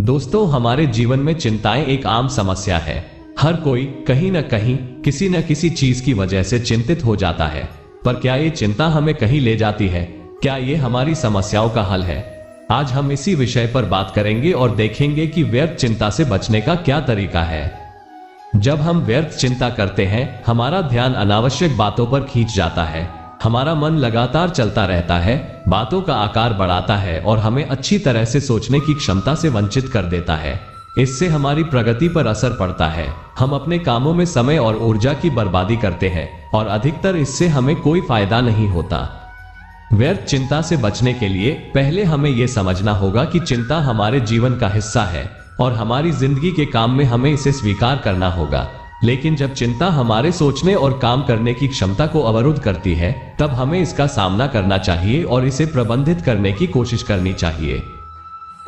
दोस्तों, हमारे जीवन में चिंताएं एक आम समस्या है। हर कोई कहीं न कहीं किसी न किसी चीज की वजह से चिंतित हो जाता है। पर क्या ये चिंता हमें कहीं ले जाती है? क्या ये हमारी समस्याओं का हल है? आज हम इसी विषय पर बात करेंगे और देखेंगे कि व्यर्थ चिंता से बचने का क्या तरीका है। जब हम व्यर्थ चिंता करते हैं, हमारा ध्यान अनावश्यक बातों पर खींच जाता है। हमारा मन लगातार चलता रहता है, बातों का आकार बढ़ाता है और हमें अच्छी तरह से सोचने की क्षमता से वंचित कर देता है। इससे हमारी प्रगति पर असर पड़ता है। हम अपने कामों में समय और ऊर्जा की बर्बादी करते हैं और अधिकतर इससे हमें कोई फायदा नहीं होता। व्यर्थ चिंता से बचने के लिए पहले हमें यह समझना होगा कि चिंता हमारे जीवन का हिस्सा है और हमारी जिंदगी के काम में हमें इसे स्वीकार करना होगा। लेकिन जब चिंता हमारे सोचने और काम करने की क्षमता को अवरुद्ध करती है, तब हमें इसका सामना करना चाहिए और इसे प्रबंधित करने की कोशिश करनी चाहिए।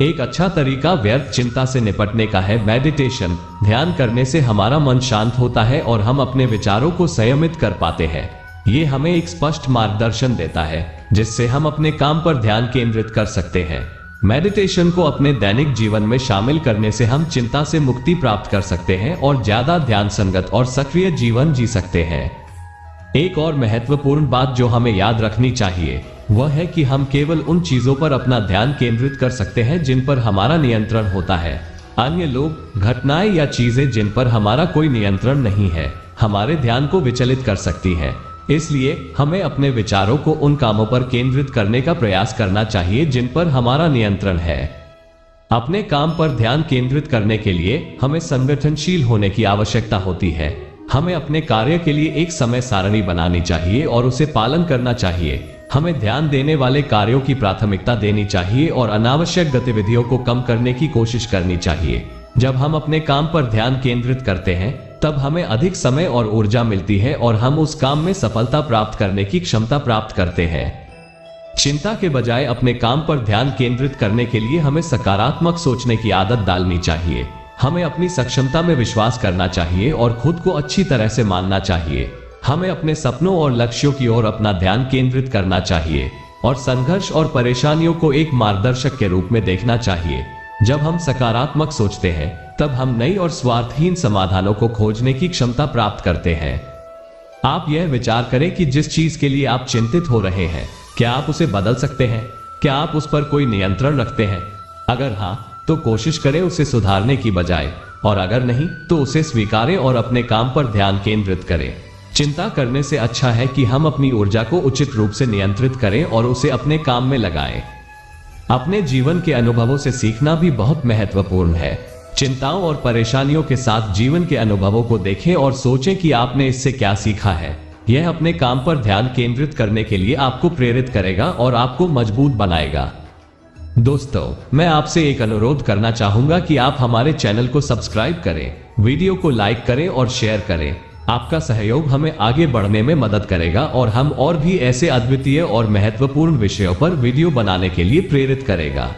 एक अच्छा तरीका व्यर्थ चिंता से निपटने का है मेडिटेशन। ध्यान करने से हमारा मन शांत होता है और हम अपने विचारों को संयमित कर पाते हैं। ये हमें एक स्पष्ट मार्गदर्शन देता है जिससे हम अपने काम पर ध्यान केंद्रित कर सकते हैं। मेडिटेशन को अपने दैनिक जीवन में शामिल करने से हम चिंता से मुक्ति प्राप्त कर सकते हैं और ज्यादा ध्यान संगत और सक्रिय जीवन जी सकते हैं। एक और महत्वपूर्ण बात जो हमें याद रखनी चाहिए वह है कि हम केवल उन चीजों पर अपना ध्यान केंद्रित कर सकते हैं जिन पर हमारा नियंत्रण होता है। अन्य लोग, घटनाएं या चीजें जिन पर हमारा कोई नियंत्रण नहीं है, हमारे ध्यान को विचलित कर सकती है। इसलिए हमें अपने विचारों को उन कामों पर केंद्रित करने का प्रयास करना चाहिए जिन पर हमारा नियंत्रण है। अपने काम पर ध्यान केंद्रित करने के लिए हमें संगठनशील होने की आवश्यकता होती है। हमें अपने कार्य के लिए एक समय सारणी बनानी चाहिए और उसे पालन करना चाहिए। हमें ध्यान देने वाले कार्यों की प्राथमिकता देनी चाहिए और अनावश्यक गतिविधियों को कम करने की कोशिश करनी चाहिए। जब हम अपने काम पर ध्यान केंद्रित करते हैं, तब हमें अधिक समय और ऊर्जा मिलती है और हम उस काम में सफलता प्राप्त करने की क्षमता प्राप्त करते हैं। चिंता के बजाय अपने काम पर ध्यान केंद्रित करने के लिए हमें सकारात्मक सोचने की आदत डालनी चाहिए। हमें अपनी सक्षमता में विश्वास करना चाहिए और खुद को अच्छी तरह से मानना चाहिए। हमें अपने सपनों और लक्ष्यों की ओर अपना ध्यान केंद्रित करना चाहिए और संघर्ष और परेशानियों को एक मार्गदर्शक के रूप में देखना चाहिए। जब हम सकारात्मक सोचते हैं, तब हम नई और स्वार्थहीन समाधानों को खोजने की क्षमता प्राप्त करते हैं। आप यह विचार करें कि जिस चीज के लिए आप चिंतित हो रहे हैं, क्या आप उसे बदल सकते हैं? क्या आप उस पर कोई नियंत्रण रखते हैं? अगर हाँ, तो कोशिश करें उसे सुधारने की बजाय, और अगर नहीं, तो उसे स्वीकारें और अपने काम पर ध्यान केंद्रित करें। चिंता करने से अच्छा है कि हम अपनी ऊर्जा को उचित रूप से नियंत्रित करें और उसे अपने काम में लगाएं। अपने जीवन के अनुभवों से सीखना भी बहुत महत्वपूर्ण है। चिंताओं और परेशानियों के साथ जीवन के अनुभवों को देखें और सोचें कि आपने इससे क्या सीखा है। यह अपने काम पर ध्यान केंद्रित करने के लिए आपको प्रेरित करेगा और आपको मजबूत बनाएगा। दोस्तों, मैं आपसे एक अनुरोध करना चाहूंगा कि आप हमारे चैनल को सब्सक्राइब करें, वीडियो को लाइक करें और शेयर करें। आपका सहयोग हमें आगे बढ़ने में मदद करेगा और हम और भी ऐसे अद्वितीय और महत्वपूर्ण विषयों पर वीडियो बनाने के लिए प्रेरित करेगा।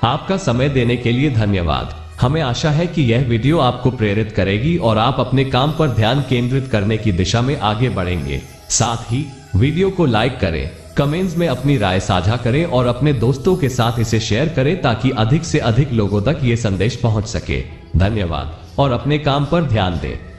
आपका समय देने के लिए धन्यवाद। हमें आशा है कि यह वीडियो आपको प्रेरित करेगी और आप अपने काम पर ध्यान केंद्रित करने की दिशा में आगे बढ़ेंगे। साथ ही वीडियो को लाइक करें, कमेंट्स में अपनी राय साझा करें और अपने दोस्तों के साथ इसे शेयर करें ताकि अधिक से अधिक लोगों तक ये संदेश पहुंच सके। धन्यवाद और अपने काम पर ध्यान दें।